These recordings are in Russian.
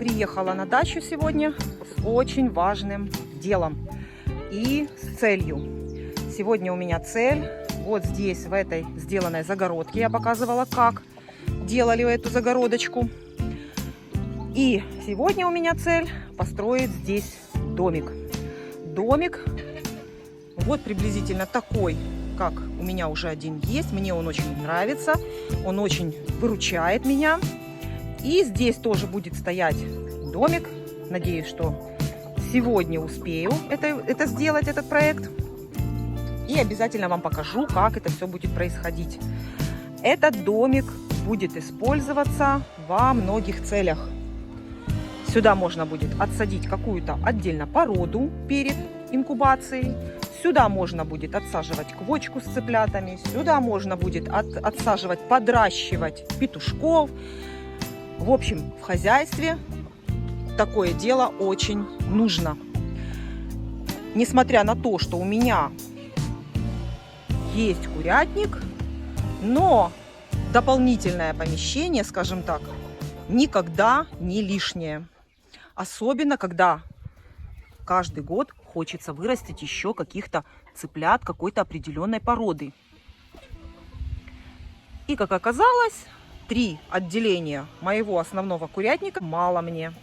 Приехала на дачу сегодня с очень важным делом и с целью. Сегодня у меня цель вот здесь, в этой сделанной загородке. Я показывала, как делали эту загородочку. И сегодня у меня цель построить здесь домик. Домик вот приблизительно такой, как у меня уже один есть. Мне он очень нравится, он очень выручает меня. И здесь тоже будет стоять домик. Надеюсь, что сегодня успею это сделать, этот проект. И обязательно вам покажу, как это все будет происходить. Этот домик будет использоваться во многих целях. Сюда можно будет отсадить какую-то отдельно породу перед инкубацией. Сюда можно будет отсаживать квочку с цыплятами. Сюда можно будет отсаживать, подращивать петушков. В общем, в хозяйстве такое дело очень нужно. Несмотря на то, что у меня есть курятник, но дополнительное помещение, скажем так, никогда не лишнее. Особенно, когда каждый год хочется вырастить еще каких-то цыплят какой-то определенной породы. И, как оказалось, 3 отделения моего основного курятника мало мне.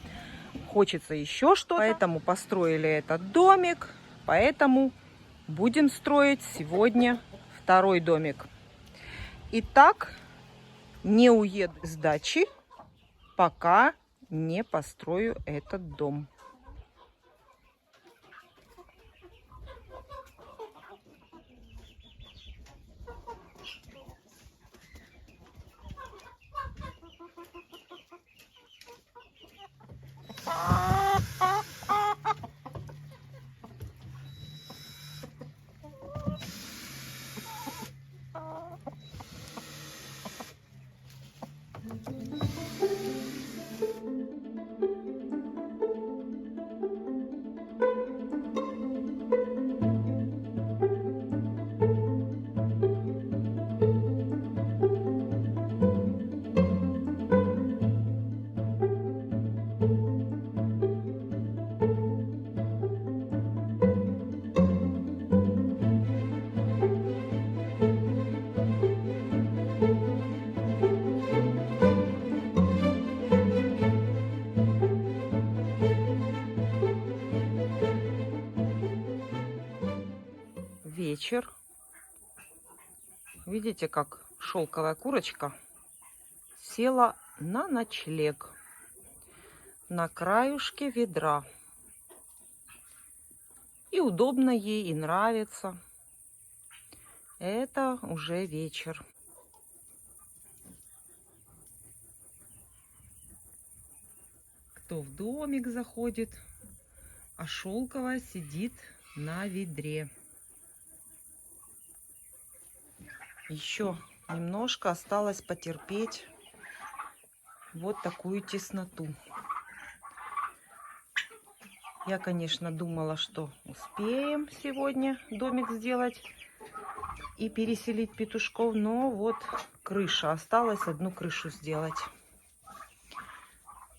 Хочется еще что-то, поэтому построили этот домик. Поэтому будем строить сегодня второй домик. Итак, не уеду с дачи, пока не построю этот дом. Вечер. Видите, как шелковая курочка села на ночлег на краюшке ведра. И удобно ей, и нравится. Это уже вечер. Кто в домик заходит, а шелковая сидит на ведре. Еще немножко осталось потерпеть вот такую тесноту. Я, конечно, думала, что успеем сегодня домик сделать и переселить петушков, но вот крыша осталась, одну крышу сделать.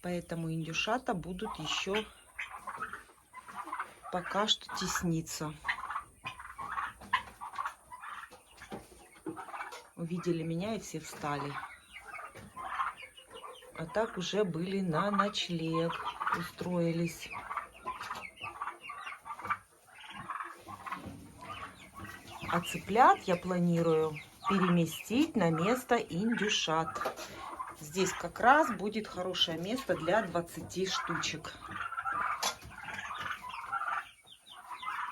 Поэтому индюшата будут еще пока что тесниться. Увидели меня и все встали. А так уже были на ночлег, устроились. А цыплят я планирую переместить на место индюшат. Здесь как раз будет хорошее место для 20 штучек.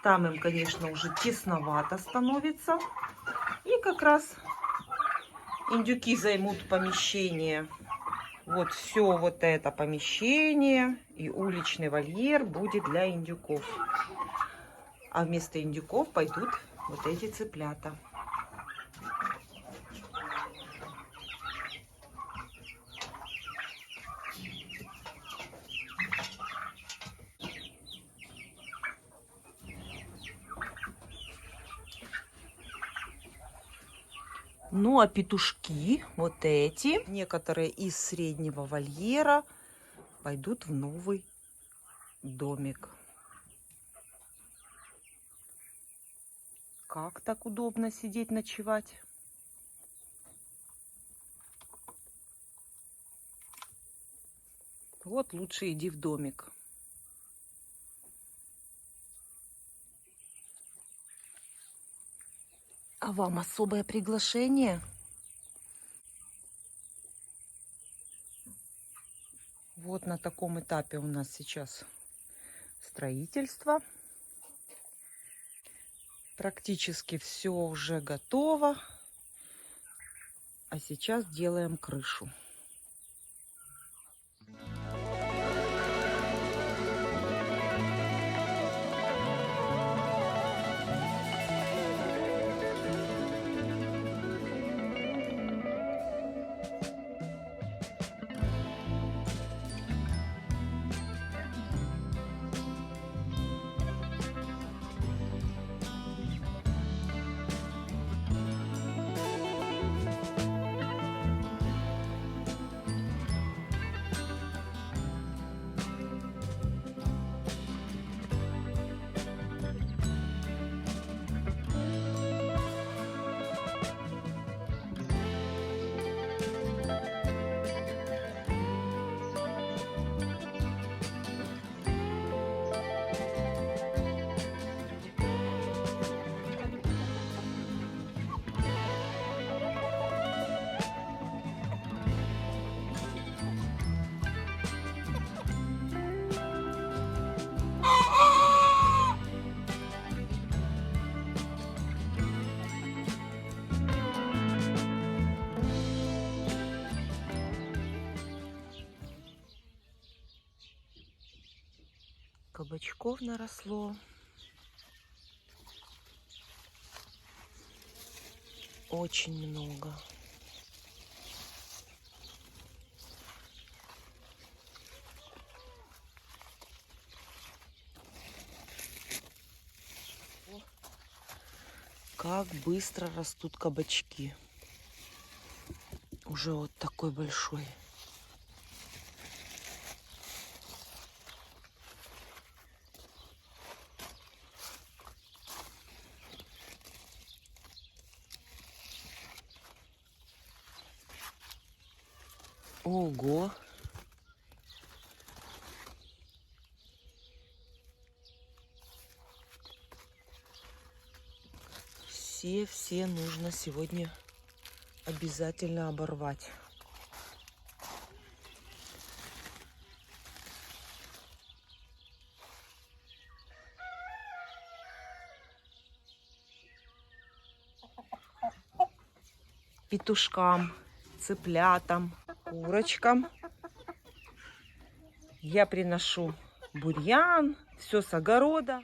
Там им, конечно, уже тесновато становится. И как раз индюки займут помещение. Вот все вот это помещение и уличный вольер будет для индюков. А вместо индюков пойдут вот эти цыплята. Ну а петушки, вот эти, некоторые из среднего вольера, пойдут в новый домик. Как так удобно сидеть, ночевать. Вот лучше иди в домик. А вам особое приглашение? Вот на таком этапе у нас сейчас строительство. Практически все уже готово. А сейчас делаем крышу. Кабачков наросло. Очень много. Как быстро растут кабачки. Уже вот такой большой. Ого! Все нужно сегодня обязательно оборвать. Петушкам, цыплятам, курочкам я приношу бурьян, все с огорода.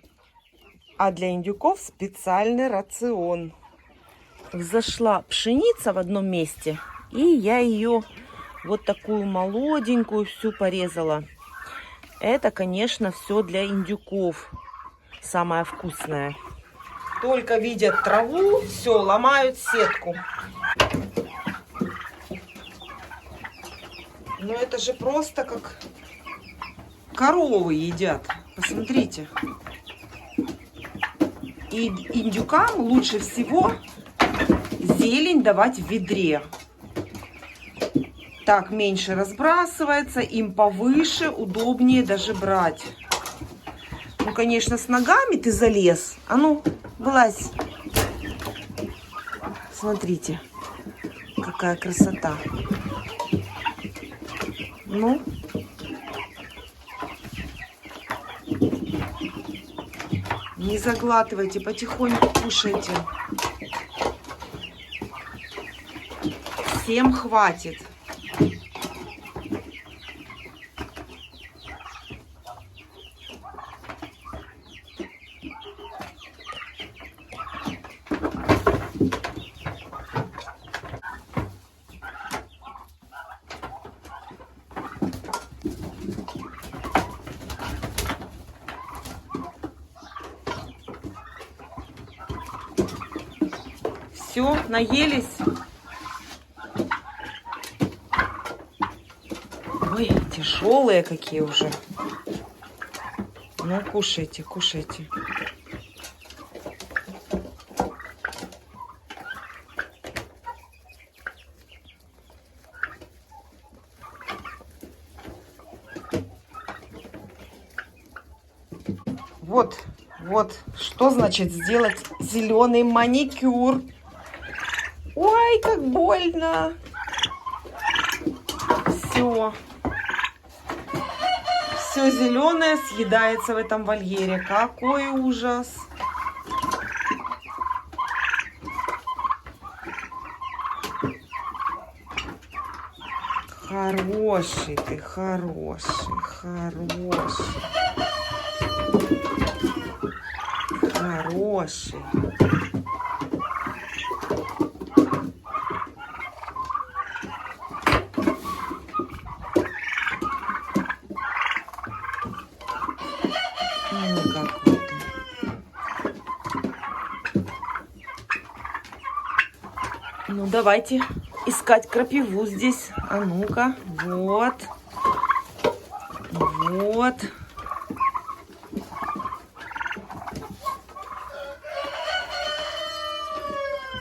А для индюков специальный рацион. Взошла пшеница в одном месте, и я ее вот такую молоденькую всю порезала. Это, конечно, все для индюков. Самое вкусное. Только видят траву, все, ломают сетку. Но это же просто как коровы едят. Посмотрите. И индюкам лучше всего зелень давать в ведре. Так меньше разбрасывается, им повыше, удобнее даже брать. Ну, конечно, с ногами ты залез. А ну, вылазь. Смотрите, какая красота. Ну. Не заглатывайте, потихоньку кушайте. Всем хватит. Все, наелись? Ой, тяжело. тяжелые какие уже. Ну, кушайте, кушайте. Вот, вот, что значит сделать зеленый маникюр. Ой, как больно. Все. Все зеленое съедается в этом вольере. Какой ужас. Хороший ты, хороший, хороший. Хороший. Какой ты. Ну, давайте искать крапиву здесь. А ну-ка. Вот. Вот.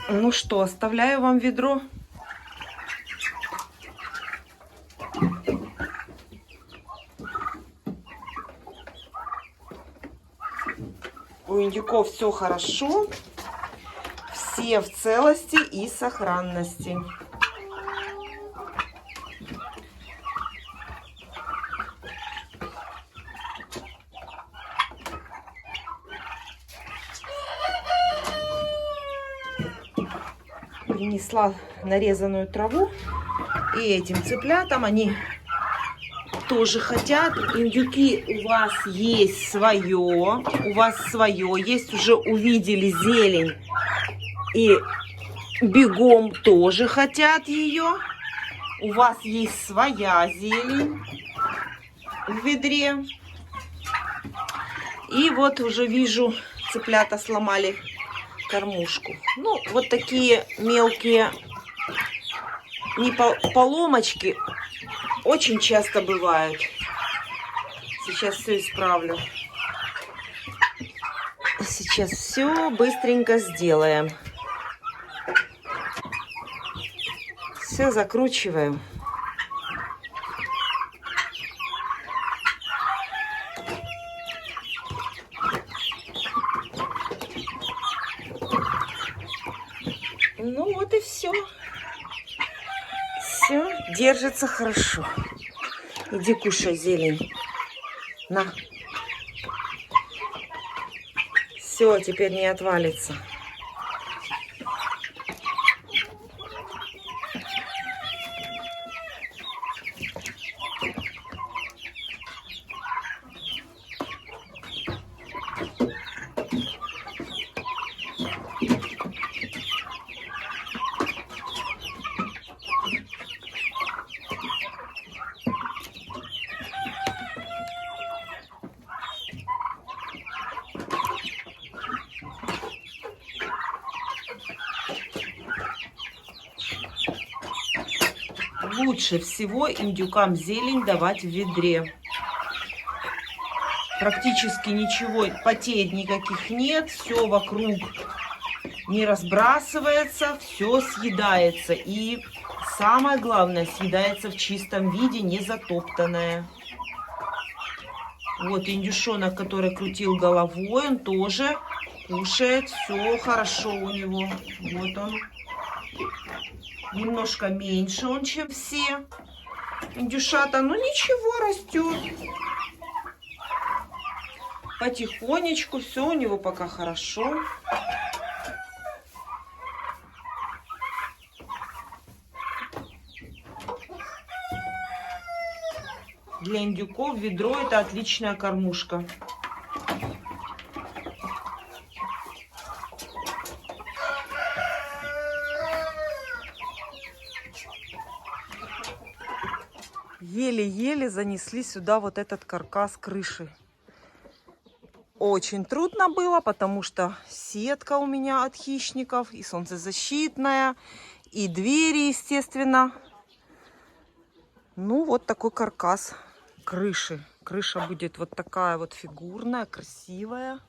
Ну что, оставляю вам ведро. У индюков все хорошо. Все в целости и сохранности. Принесла нарезанную траву. И этим цыплятам они тоже хотят. Индюки, у вас есть свое. У вас свое. Есть уже увидели зелень. И бегом тоже хотят ее. У вас есть своя зелень в ведре. И вот уже вижу, цыплята сломали кормушку. Ну, вот такие мелкие поломочки очень часто бывают. Сейчас все исправлю. Сейчас все быстренько сделаем. Все закручиваем. Ну вот и все. Все держится хорошо. Иди кушай зелень. На. Все, теперь не отвалится. Лучше всего индюкам зелень давать в ведре. Практически ничего, потеет никаких нет, все вокруг не разбрасывается, все съедается. И самое главное, съедается в чистом виде, не затоптанное. Вот индюшонок, который крутил головой, он тоже кушает, все хорошо у него. Вот он. Немножко меньше он, чем все индюшата, но ничего, растет. Потихонечку, все у него пока хорошо. Для индюков ведро это отличная кормушка. Еле-еле занесли сюда вот этот каркас крыши. Очень трудно было, потому что сетка у меня от хищников, и солнцезащитная, и двери, естественно. Ну, вот такой каркас крыши. Крыша будет вот такая вот фигурная, красивая.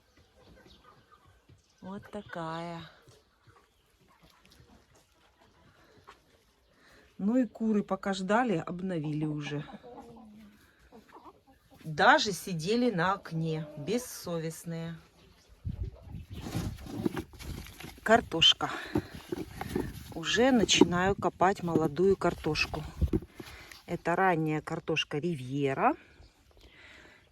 Вот такая. Ну и куры пока ждали, обновили уже. Даже сидели на окне, бессовестные. Картошка. Уже начинаю копать молодую картошку. Это ранняя картошка Ривьера.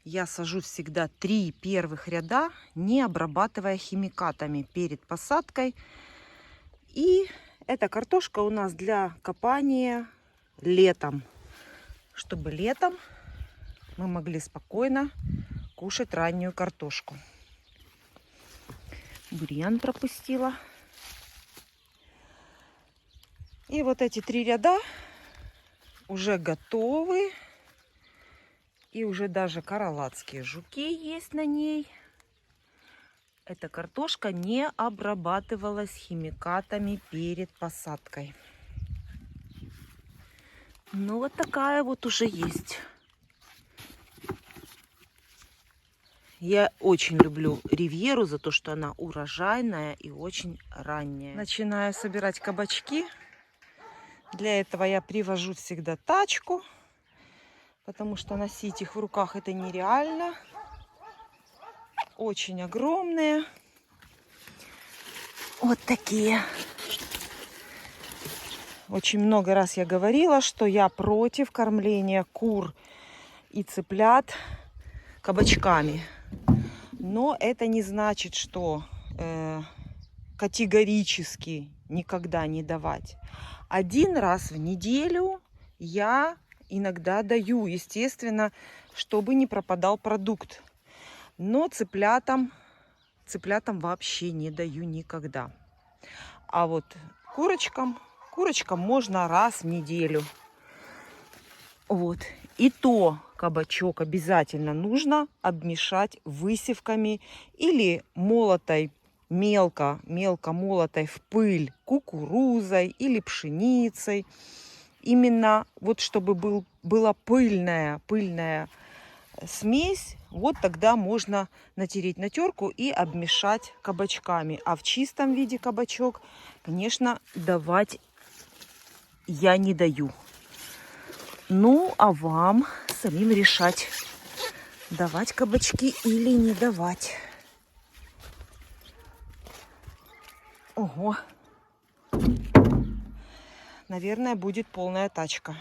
Я сажу всегда 3 первых ряда, не обрабатывая химикатами перед посадкой. И эта картошка у нас для копания летом, чтобы летом мы могли спокойно кушать раннюю картошку. Бурьян пропустила. И вот эти 3 ряда уже готовы. И уже даже каралатские жуки есть на ней. Эта картошка не обрабатывалась химикатами перед посадкой. Ну вот такая вот уже есть. Я очень люблю Ривьеру за то, что она урожайная и очень ранняя. Начинаю собирать кабачки. Для этого я привожу всегда тачку, потому что носить их в руках это нереально. Очень огромные. Вот такие. Очень много раз я говорила, что я против кормления кур и цыплят кабачками. Но это не значит, что категорически никогда не давать. 1 раз в неделю я иногда даю, естественно, чтобы не пропадал продукт. Но цыплятам вообще не даю никогда. А вот курочкам можно раз в неделю. Вот. И то кабачок обязательно нужно обмешать высевками или молотой, мелко молотой в пыль кукурузой или пшеницей. Именно вот чтобы была пыльная смесь, вот тогда можно натереть на терку и обмешать кабачками. А в чистом виде кабачок, конечно, давать я не даю. Ну, а вам самим решать, давать кабачки или не давать. Ого! Наверное, будет полная тачка.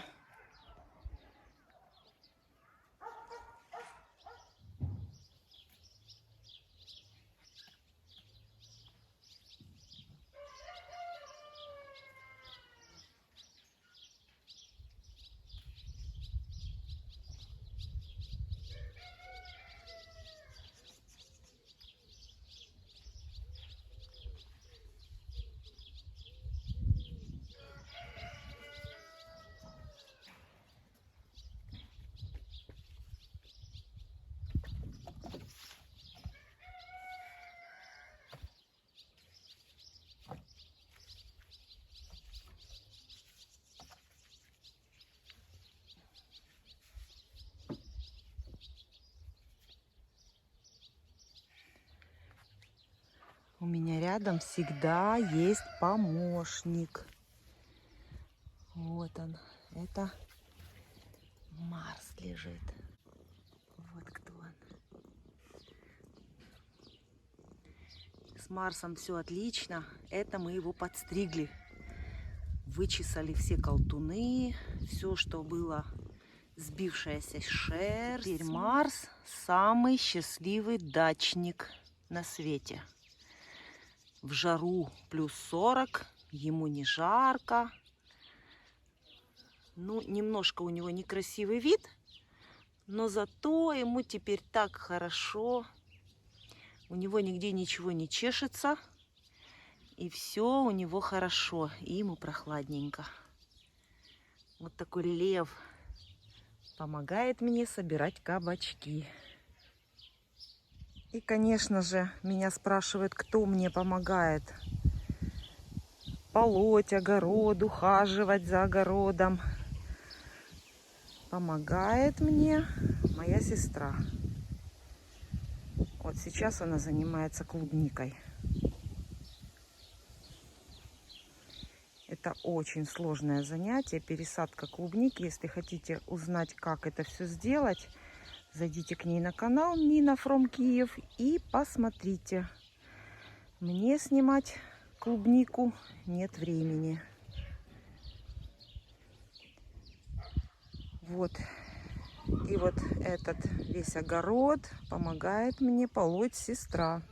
У меня рядом всегда есть помощник. Вот он. Это Марс лежит. Вот кто он. С Марсом все отлично. Это мы его подстригли. Вычесали все колтуны. Все, что было сбившаяся шерсть. Теперь Марс самый счастливый дачник на свете. В жару плюс 40, ему не жарко. Ну, немножко у него некрасивый вид, но зато ему теперь так хорошо. У него нигде ничего не чешется, и все у него хорошо, и ему прохладненько. Вот такой лев помогает мне собирать кабачки. И, конечно же, меня спрашивают, кто мне помогает полоть огород, ухаживать за огородом. помогает мне моя сестра. Вот сейчас она занимается клубникой. Это очень сложное занятие, пересадка клубники. Если хотите узнать, как это все сделать, зайдите к ней на канал Нина from Киев и посмотрите. Мне снимать клубнику нет времени. Вот. И вот этот весь огород помогает мне полоть сестра.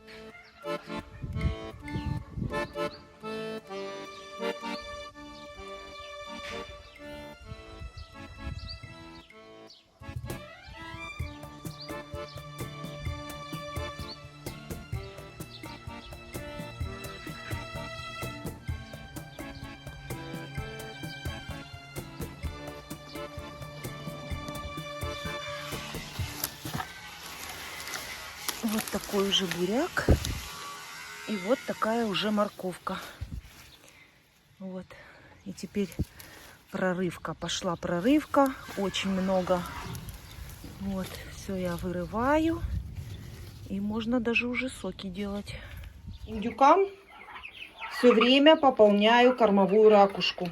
Вот такой уже буряк. И вот такая уже морковка. Вот. И теперь прорывка. Пошла прорывка. Очень много. Вот. Все я вырываю. И можно даже уже соки делать. Индюкам все время пополняю кормовую ракушку.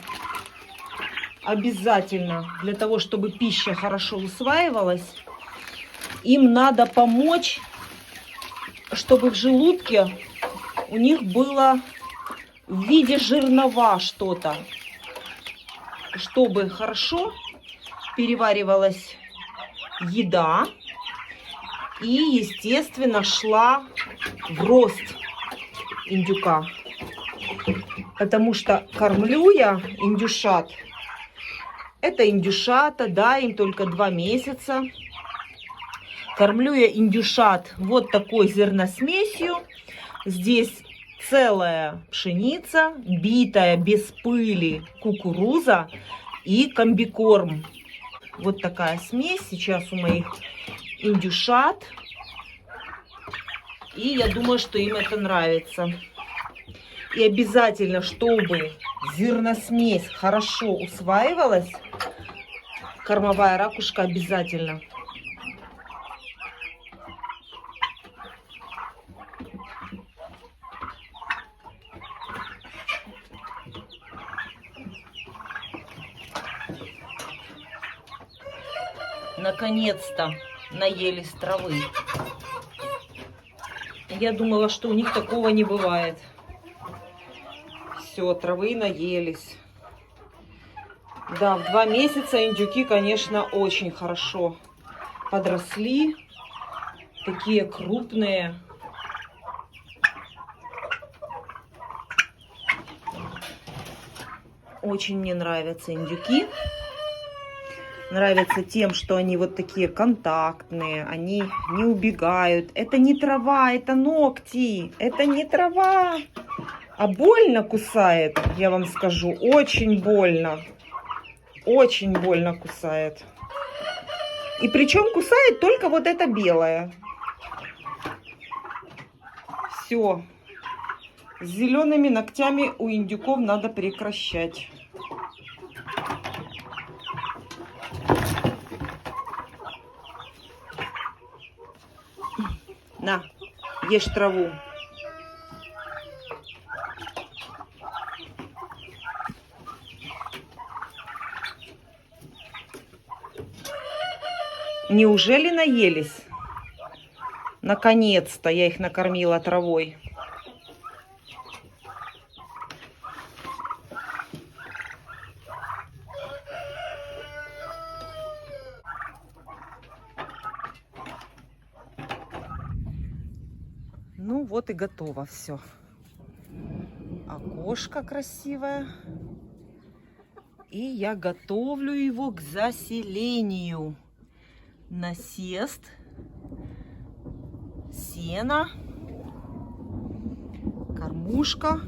Обязательно. Для того, чтобы пища хорошо усваивалась, им надо помочь, чтобы в желудке у них было в виде жернова что-то, чтобы хорошо переваривалась еда и, естественно, шла в рост индюка. Потому что кормлю я индюшат. Это индюшата, да, им только 2 месяца. Кормлю я индюшат вот такой зерносмесью. Здесь целая пшеница, битая без пыли кукуруза и комбикорм. Вот такая смесь сейчас у моих индюшат. И я думаю, что им это нравится. И обязательно, чтобы зерносмесь хорошо усваивалась, кормовая ракушка обязательно. Наконец-то наелись травы. Я думала, что у них такого не бывает. Все, травы наелись. Да, в 2 месяца индюки, конечно, очень хорошо подросли. Такие крупные. Очень мне нравятся индюки. Нравятся тем, что они вот такие контактные, они не убегают. Это не трава, это ногти, это не трава. А больно кусает, я вам скажу, очень больно. Очень больно кусает. И причем кусает только вот это белое. Все. С зелеными ногтями у индюков надо прекращать. На, ешь траву. Неужели наелись? Наконец-то я их накормила травой. Ну вот и готово все. Окошко красивое. И я готовлю его к заселению. Насест, сено, кормушка.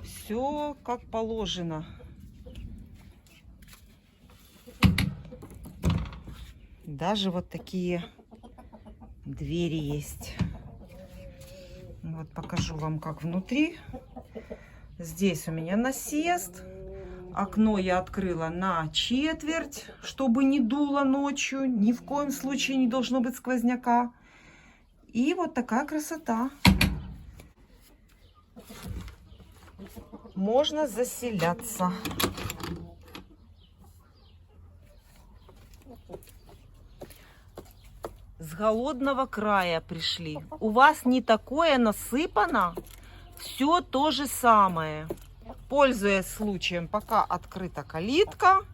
Все как положено. Даже вот такие двери есть. Вот покажу вам, как внутри. Здесь у меня насест, Окно я открыла на четверть, чтобы не дуло ночью. Ни в коем случае не должно быть сквозняка. И вот такая красота. Можно заселяться. С голодного края пришли. У вас не такое насыпано? Все то же самое. Пользуясь случаем, пока открыта калитка,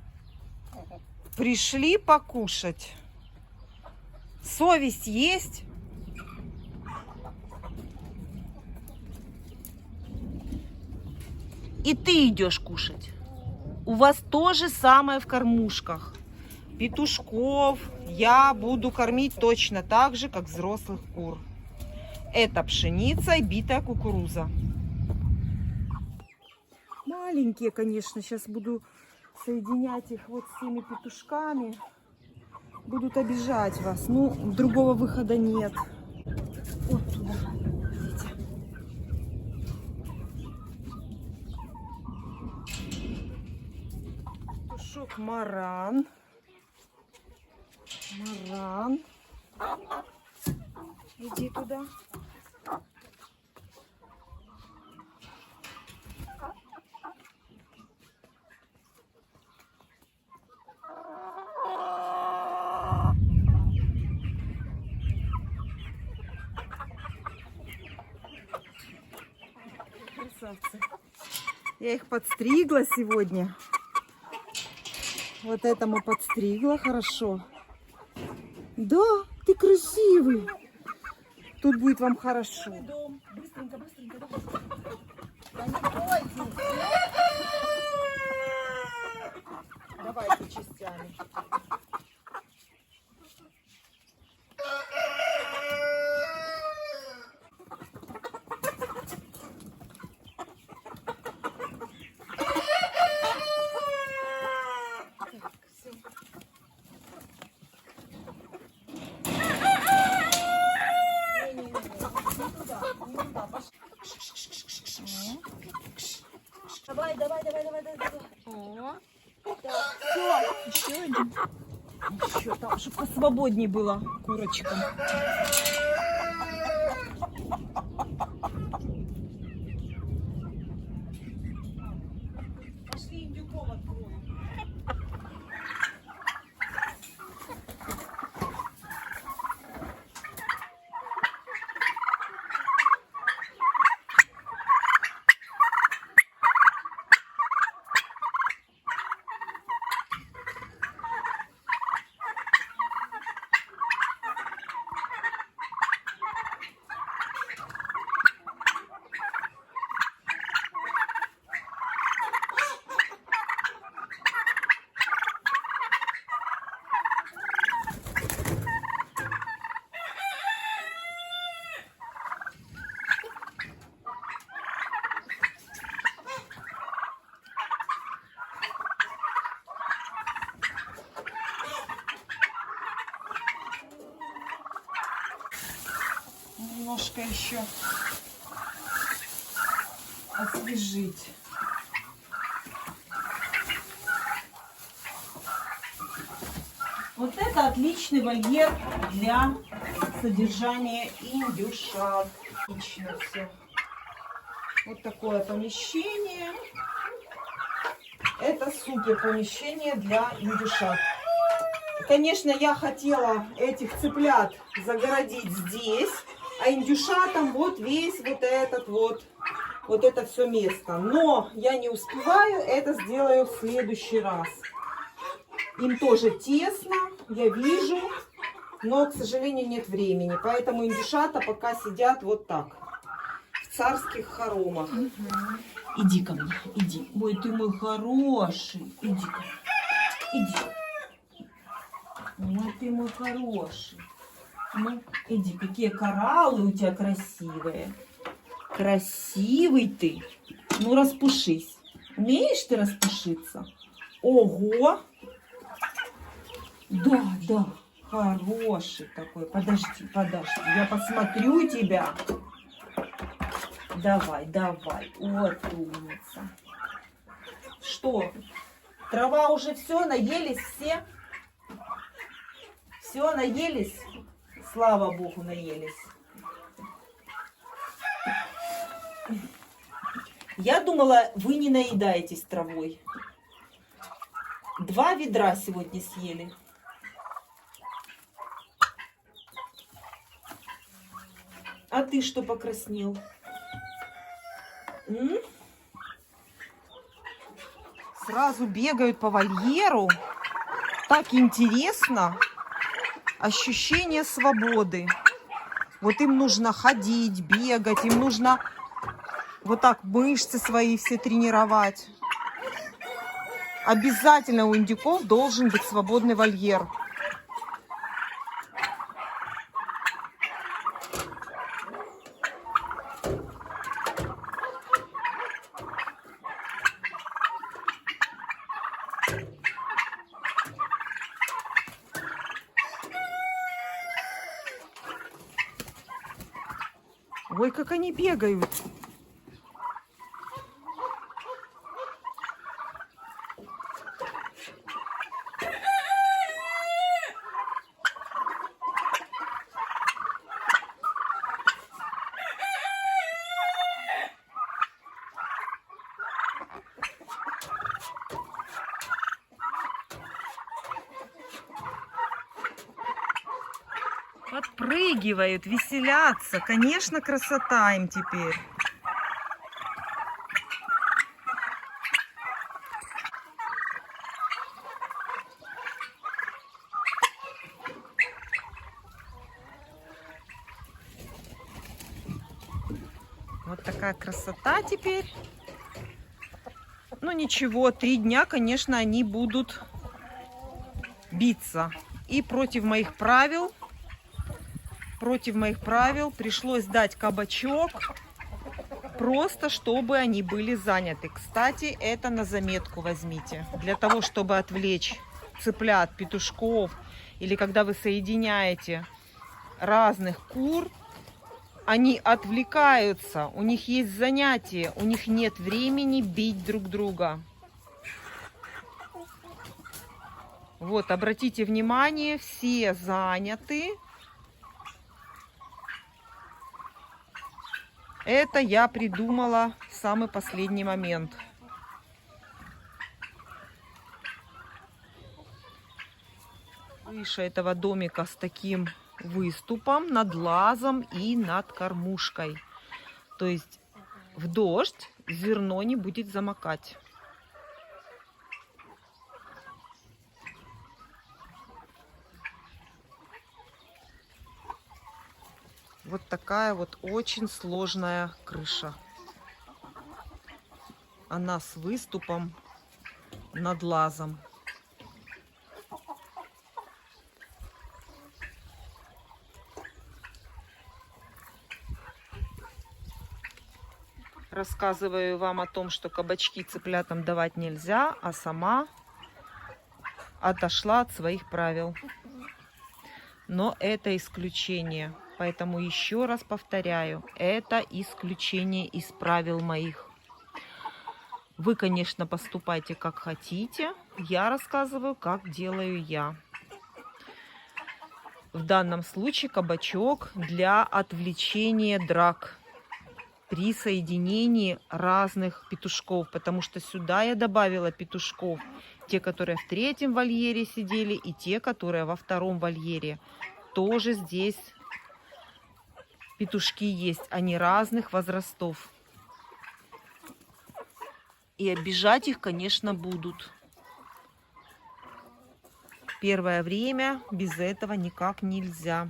пришли покушать. Совесть есть? И ты идешь кушать. У вас то же самое в кормушках. Петушков я буду кормить точно так же, как взрослых кур. Это пшеница и битая кукуруза. Маленькие, конечно, сейчас буду соединять их вот с теми петушками. Будут обижать вас. Ну, другого выхода нет. Вот туда. Видите? Петушок Маран. Маран. Иди туда. Красавцы. Я их подстригла сегодня. Вот этому подстригла хорошо. Да, ты красивый. Тут будет вам хорошо. Быстренько, быстренько, давайте частями. Давай, давай, давай, давай, давай. О, так, все, еще один. Еще там, чтобы посвободнее было курочкам. Пошли индюков откроем. Немножко еще освежить. Вот это отличный вольер для содержания индюшат. Отлично все. Вот такое помещение. Это супер помещение для индюшат. Конечно, я хотела этих цыплят загородить здесь, а индюшатам вот весь вот это все место. Но я не успеваю, это сделаю в следующий раз. Им тоже тесно, я вижу, но, к сожалению, нет времени. Поэтому индюшата пока сидят вот так, в царских хоромах. Иди ко мне, иди. Ой, ты мой хороший. Иди ко мне, иди. Ой, ты мой хороший. Ну, иди, какие кораллы у тебя красивые. Красивый ты. Ну, распушись. Умеешь ты распушиться? Ого! Да, да, хороший такой. Подожди, подожди. Я посмотрю тебя. Давай, давай. Вот умница. Что? Трава уже все, наелись все? Все, наелись? Слава Богу, наелись. Я думала, вы не наедаетесь травой. 2 ведра сегодня съели. А ты что покраснел? Сразу бегают по вольеру. Так интересно. Ощущение свободы. Вот им нужно ходить, бегать, им нужно вот так мышцы свои все тренировать. Обязательно у индюков должен быть свободный вольер. Ой, как они бегают. Подпрыгивают, веселятся. Конечно, красота им теперь. Вот такая красота теперь. Ну ничего, 3 дня, конечно, они будут биться. И против моих правил пришлось дать кабачок, просто чтобы они были заняты. Кстати, это на заметку возьмите. Для того, чтобы отвлечь цыплят, петушков, или когда вы соединяете разных кур, они отвлекаются, у них есть занятия, у них нет времени бить друг друга. Вот, обратите внимание, все заняты. Это я придумала в самый последний момент. Крыша этого домика с таким выступом над лазом и над кормушкой. То есть в дождь зерно не будет замокать. Вот такая вот очень сложная крыша. Она с выступом над лазом. Рассказываю вам о том, что кабачки цыплятам давать нельзя, а сама отошла от своих правил. Но это исключение. Поэтому еще раз повторяю, это исключение из правил моих. Вы, конечно, поступайте как хотите. Я рассказываю, как делаю я. В данном случае кабачок для отвлечения драк при соединении разных петушков. Потому что сюда я добавила петушков. Те, которые в 3-м вольере сидели, и те, которые во 2-м вольере. Тоже здесь петушки есть, они разных возрастов. И обижать их, конечно, будут. Первое время без этого никак нельзя.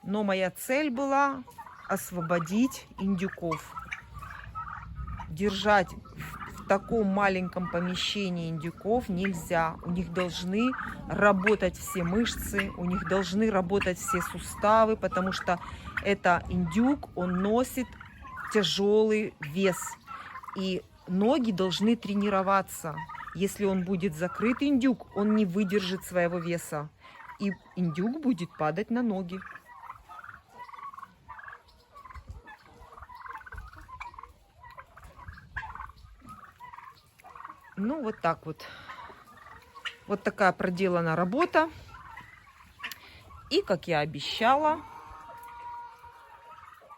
Но моя цель была освободить индюков. Держать в таком маленьком помещении индюков нельзя. У них должны работать все мышцы, у них должны работать все суставы, потому что это индюк, он носит тяжелый вес. И ноги должны тренироваться. Если он будет закрыт индюк, он не выдержит своего веса. И индюк будет падать на ноги. Ну, вот так вот. Вот такая проделана работа. И, как я обещала,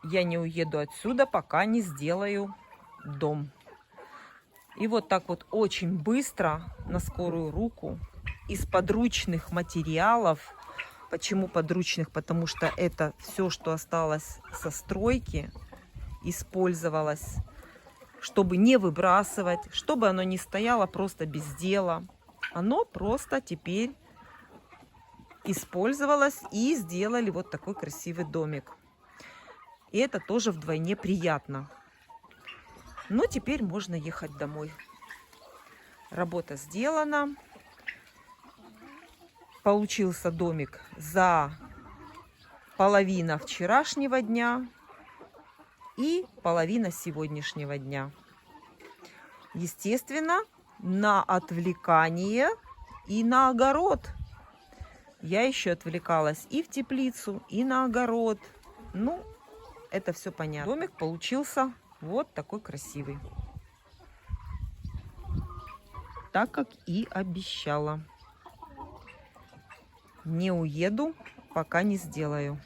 я не уеду отсюда, пока не сделаю дом. И вот так вот очень быстро, на скорую руку, из подручных материалов. Почему подручных? Потому что это все, что осталось со стройки, использовалось, чтобы не выбрасывать, чтобы оно не стояло просто без дела. Оно просто теперь использовалось и сделали вот такой красивый домик. И это тоже вдвойне приятно. Но теперь можно ехать домой. Работа сделана. Получился домик за половина вчерашнего дня и половина сегодняшнего дня. Естественно, на отвлекание и на огород. Я еще отвлекалась и в теплицу, и на огород. Ну, это все понятно. Домик получился вот такой красивый. Так, как и обещала. Не уеду, пока не сделаю.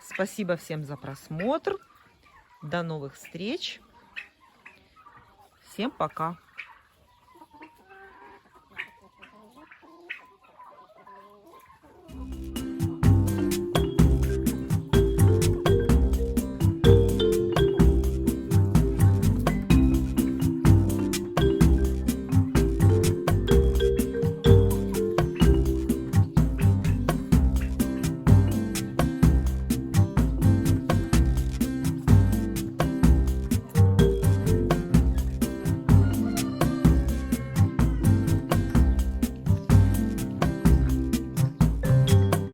Спасибо всем за просмотр. До новых встреч. Всем пока.